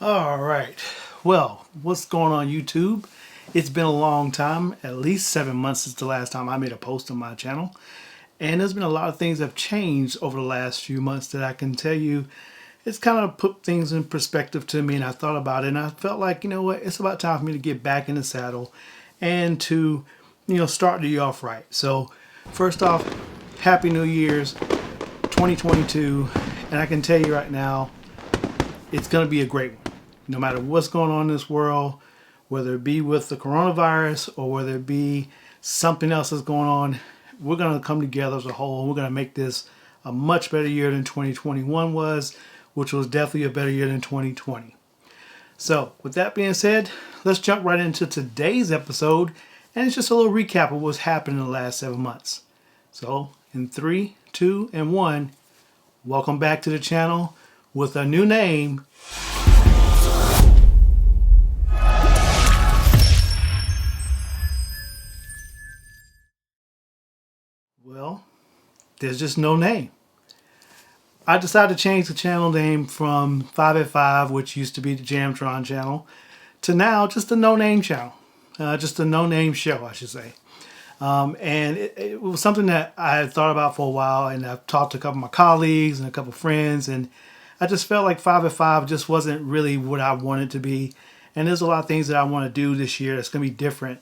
All right. Well, what's going on YouTube? It's been a long time, at least 7 months since the last time I made a post on my channel. And there's been a lot of things that have changed over the last few months that I can tell you. It's kind of put things in perspective to me, and I thought about it, and I felt like, you know what, it's about time for me to get back in the saddle and to, start the year off right. So, first off, Happy New Year's 2022. And I can tell you right now, it's going to be a great one. No matter what's going on in this world, whether it be with the coronavirus or whether it be something else that's going on, we're going to come together as a whole. We're going to make this a much better year than 2021 was, which was definitely a better year than 2020. So, with that being said, let's jump right into today's episode. And it's just a little recap of what's happened in the last 7 months. So, in 3, 2, and 1, welcome back to the channel with a new name. Well, there's just no name. I decided to change the channel name from 5 at 5, which used to be the Jamtron channel, to now just a no-name channel. Just a no-name show, I should say. And it was something that I had thought about for a while, and I've talked to a couple of my colleagues and a couple of friends, and I just felt like 5 at 5 just wasn't really what I wanted to be. And there's a lot of things that I want to do this year that's going to be different.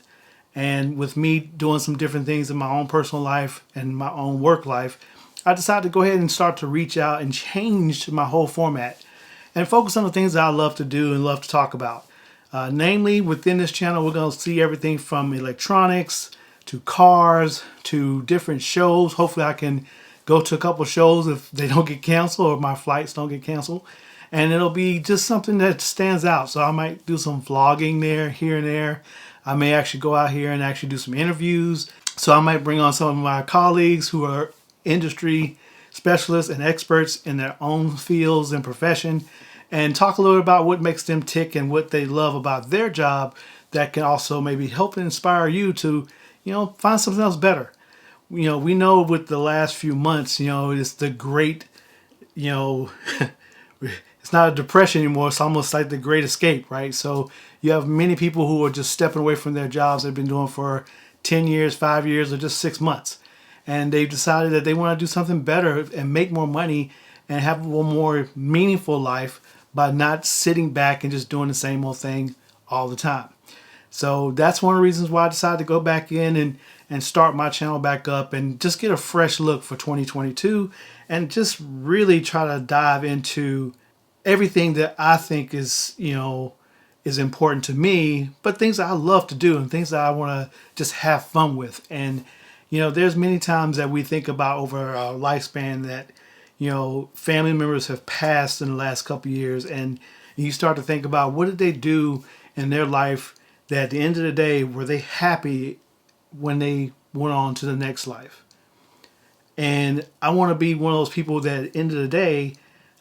And with me doing some different things in my own personal life and my own work life, I decided to go ahead and start to reach out and change my whole format and focus on the things that I love to do and love to talk about. Namely, within this channel, we're going to see everything from electronics to cars to different shows. Hopefully I can go to a couple shows if they don't get canceled or my flights don't get canceled. And it'll be just something that stands out. So I might do some vlogging there, here and there. I may actually go out here and actually do some interviews. So I might bring on some of my colleagues who are industry specialists and experts in their own fields and profession and talk a little bit about what makes them tick and what they love about their job that can also maybe help and inspire you to, find something else better. We know with the last few months, it's the great, it's not a depression anymore. It's almost like the great escape, right? So you have many people who are just stepping away from their jobs they've been doing for 10 years, 5 years, or just 6 months. And they've decided that they want to do something better and make more money and have a more meaningful life by not sitting back and just doing the same old thing all the time. So that's one of the reasons why I decided to go back in and start my channel back up and just get a fresh look for 2022 and just really try to dive into everything that I think is important to me, but things that I love to do and things that I want to just have fun with. And, there's many times that we think about over our lifespan that, family members have passed in the last couple of years, and you start to think about what did they do in their life that at the end of the day, were they happy when they went on to the next life? And I want to be one of those people that at the end of the day,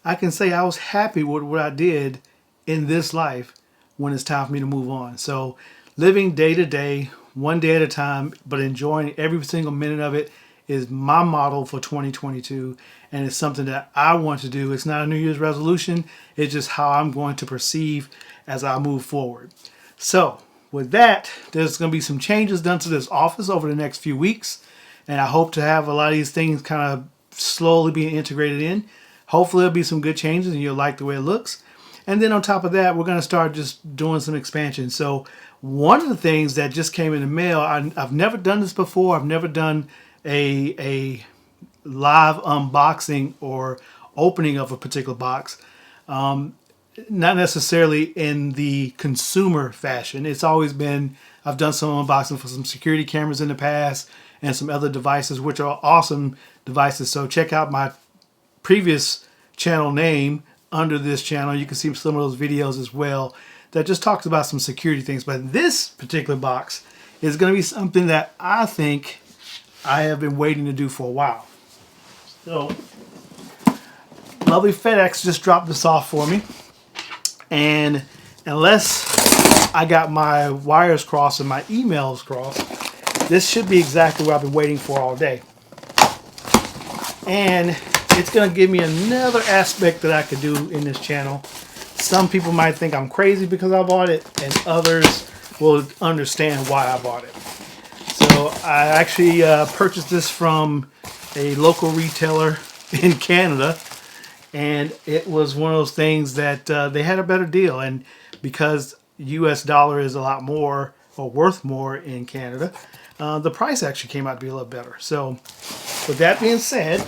I can say I was happy with what I did in this life when it's time for me to move on. So living day to day, one day at a time, but enjoying every single minute of it is my model for 2022. And it's something that I want to do. It's not a New Year's resolution. It's just how I'm going to perceive as I move forward. So with that, there's going to be some changes done to this office over the next few weeks. And I hope to have a lot of these things kind of slowly being integrated in. Hopefully there'll be some good changes and you'll like the way it looks. And then on top of that, we're going to start just doing some expansion. So one of the things that just came in the mail, I've never done this before. I've never done a live unboxing or opening of a particular box. Not necessarily in the consumer fashion. It's always been, I've done some unboxing for some security cameras in the past and some other devices, which are awesome devices. So check out my previous channel name under this channel. You can see some of those videos as well that just talks about some security things. But this particular box is going to be something that I think I have been waiting to do for a while. So lovely FedEx just dropped this off for me. And unless I got my wires crossed and my emails crossed, this should be exactly what I've been waiting for all day. And it's going to give me another aspect that I could do in this channel some people might think I'm crazy because I bought it, and others will understand why I bought it. So I actually purchased this from a local retailer in Canada, and it was one of those things that they had a better deal, and because US dollar is a lot more or worth more in Canada, the price actually came out to be a little better. So with that being said,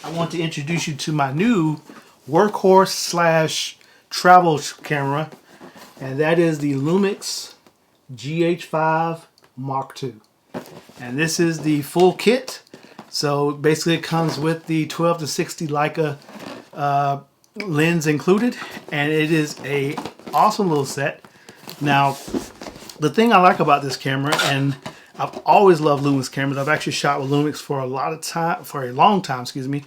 I want to introduce you to my new workhorse slash travel camera, and that is the Lumix GH5 Mark II. And this is the full kit. So basically it comes with the 12 to 60 Leica lens included, and it is a awesome little set. Now, the thing I like about this camera, and I've always loved Lumix cameras. I've actually shot with Lumix for a long time, excuse me.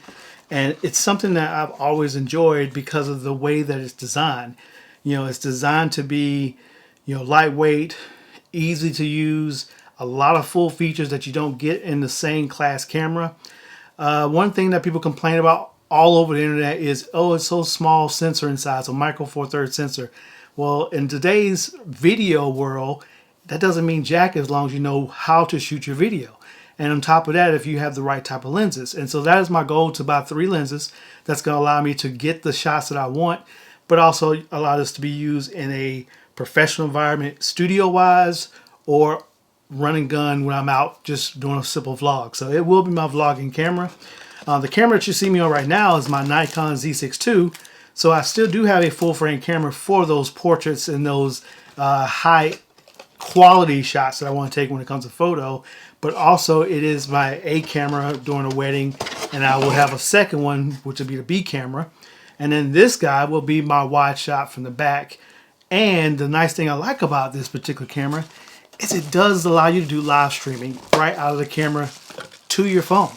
And it's something that I've always enjoyed because of the way that it's designed. You know, it's designed to be, lightweight, easy to use, a lot of full features that you don't get in the same class camera. One thing that people complain about all over the internet is, oh, it's so small sensor inside, so micro four thirds sensor. Well, in today's video world, that doesn't mean jack as long as you know how to shoot your video. And on top of that, if you have the right type of lenses. And so that is my goal, to buy 3 lenses. That's going to allow me to get the shots that I want, but also allow this to be used in a professional environment, studio-wise, or run and gun when I'm out just doing a simple vlog. So it will be my vlogging camera. The camera that you see me on right now is my Nikon Z6 II. So I still do have a full frame camera for those portraits and those high quality shots that I want to take when it comes to photo. But also it is my A camera during a wedding, and I will have a second one, which will be the B camera. And then this guy will be my wide shot from the back. And the nice thing I like about this particular camera is it does allow you to do live streaming right out of the camera to your phone.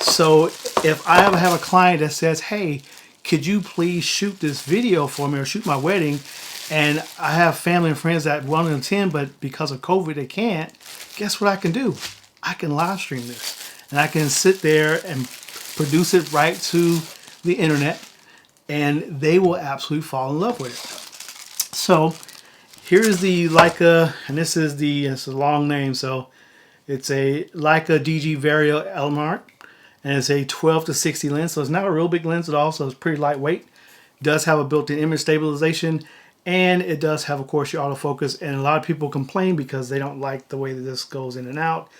So if I ever have a client that says, hey, could you please shoot this video for me or shoot my wedding, and I have family and friends that want to attend, but because of COVID they can't, guess what I can do? I can live stream this, and I can sit there and produce it right to the internet, and they will absolutely fall in love with it. So here is the Leica, and it's a long name, so it's a Leica DG Vario Elmart, and it's a 12 to 60 lens, so it's not a real big lens at all, so it's pretty lightweight. It does have a built-in image stabilization, and it does have, of course, your autofocus, and a lot of people complain because they don't like the way that this goes in and out.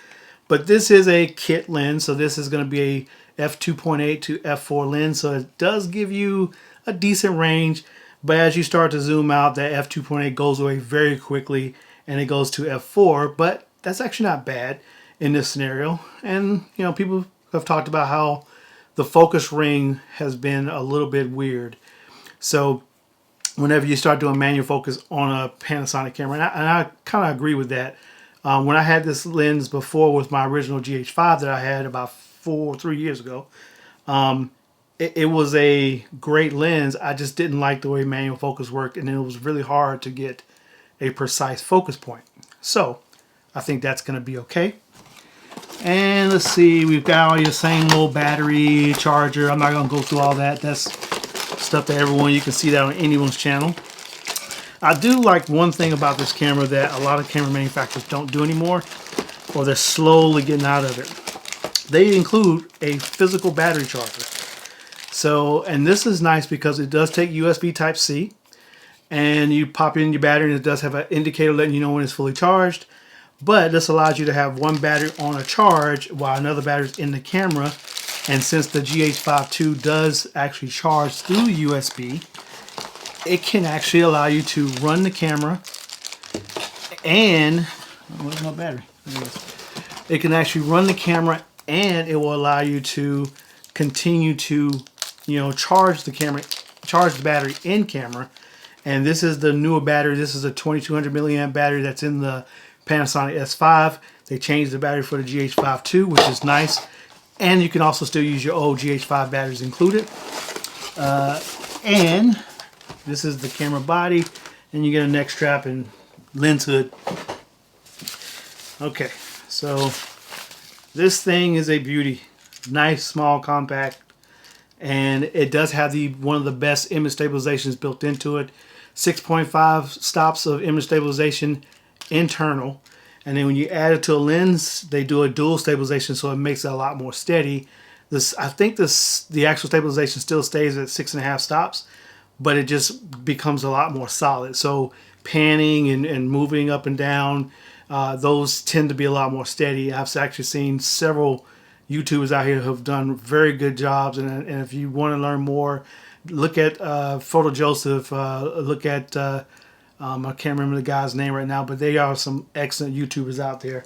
But this is a kit lens, so this is going to be a f2.8 to f4 lens, so it does give you a decent range, but as you start to zoom out, that f2.8 goes away very quickly, and it goes to f4, but that's actually not bad in this scenario. And, people have talked about how the focus ring has been a little bit weird. So whenever you start doing manual focus on a Panasonic camera, and I kind of agree with that. When I had this lens before with my original GH5 that I had about 3 years ago, it was a great lens. I just didn't like the way manual focus worked, and it was really hard to get a precise focus point. So I think that's going to be okay. And let's see, we've got all your same little battery charger. I'm not going to go through all that. That's stuff that you can see that on anyone's channel. I do like one thing about this camera that a lot of camera manufacturers don't do anymore, or they're slowly getting out of it. They include a physical battery charger. So, and this is nice because it does take USB Type-C, and you pop in your battery, and it does have an indicator letting you know when it's fully charged. But this allows you to have one battery on a charge while another battery is in the camera. And since the GH5 II does actually charge through USB, it can actually allow you to run the camera and, where's my battery? It can actually run the camera, and it will allow you to continue to, charge the battery in camera. And this is the newer battery. This is a 2200 milliamp battery that's in the Panasonic S5. They changed the battery for the GH5 II, which is nice. And you can also still use your old GH5 batteries included. And this is the camera body, and you get a neck strap and lens hood. Okay, so this thing is a beauty. Nice, small, compact. and it does have the one of the best image stabilizations built into it. 6.5 stops of image stabilization internal, and then when you add it to a lens, they do a dual stabilization, so it makes it a lot more steady. I think the actual stabilization still stays at 6.5 stops, but it just becomes a lot more solid. So panning and moving up and down, those tend to be a lot more steady. I've actually seen several YouTubers out here who have done very good jobs, and if you want to learn more, look at Photo Joseph, look at I can't remember the guy's name right now, but they are some excellent YouTubers out there.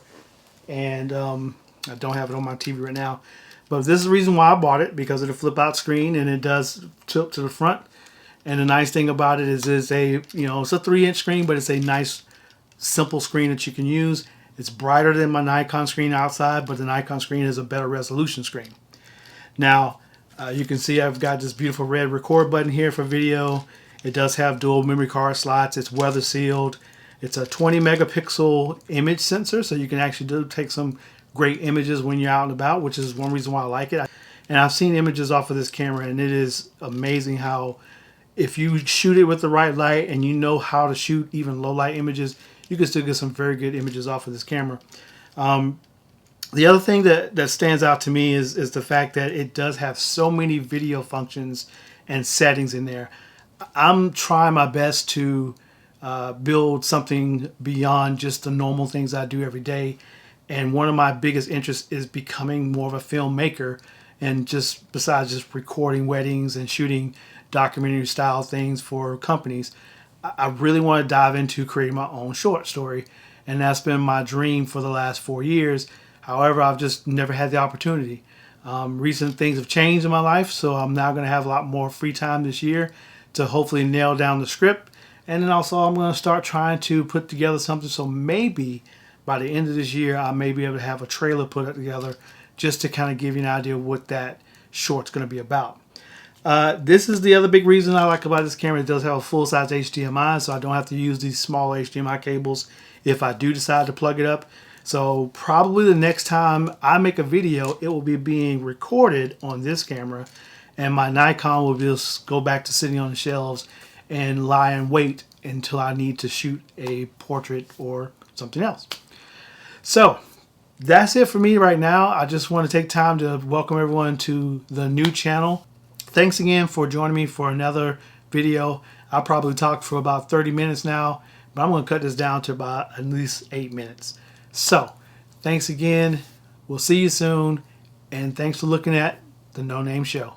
And I don't have it on my TV right now. But this is the reason why I bought it, because of the flip out screen, and it does tilt to the front. And the nice thing about it is it's a 3-inch screen, but it's a nice simple screen that you can use. It's brighter than my Nikon screen outside, but the Nikon screen is a better resolution screen. Now, you can see I've got this beautiful red record button here for video. It does have dual memory card slots. It's weather sealed. It's a 20 megapixel image sensor, so you can actually take some great images when you're out and about, which is one reason why I like it. And I've seen images off of this camera, and it is amazing how, if you shoot it with the right light and you know how to shoot even low light images, you can still get some very good images off of this camera. The other thing that stands out to me is the fact that it does have so many video functions and settings in there. I'm trying my best to build something beyond just the normal things I do every day. And one of my biggest interests is becoming more of a filmmaker, and just besides just recording weddings and shooting documentary style things for companies, I really want to dive into creating my own short story. And that's been my dream for the last 4 years. However, I've just never had the opportunity. Recent things have changed in my life, so I'm now going to have a lot more free time this year to hopefully nail down the script. And then also I'm going to start trying to put together something, so maybe by the end of this year I may be able to have a trailer put together just to kind of give you an idea of what that short's going to be about. This is the other big reason I like about this camera. It does have a full-size HDMI, so I don't have to use these small HDMI cables if I do decide to plug it up. So probably the next time I make a video, it will be being recorded on this camera, and my Nikon will just go back to sitting on the shelves and lie in wait until I need to shoot a portrait or something else. So that's it for me right now. I just want to take time to welcome everyone to the new channel. Thanks again for joining me for another video. I'll probably talk for about 30 minutes now, but I'm going to cut this down to about at least 8 minutes. So thanks again. We'll see you soon. And thanks for looking at the No Name Show.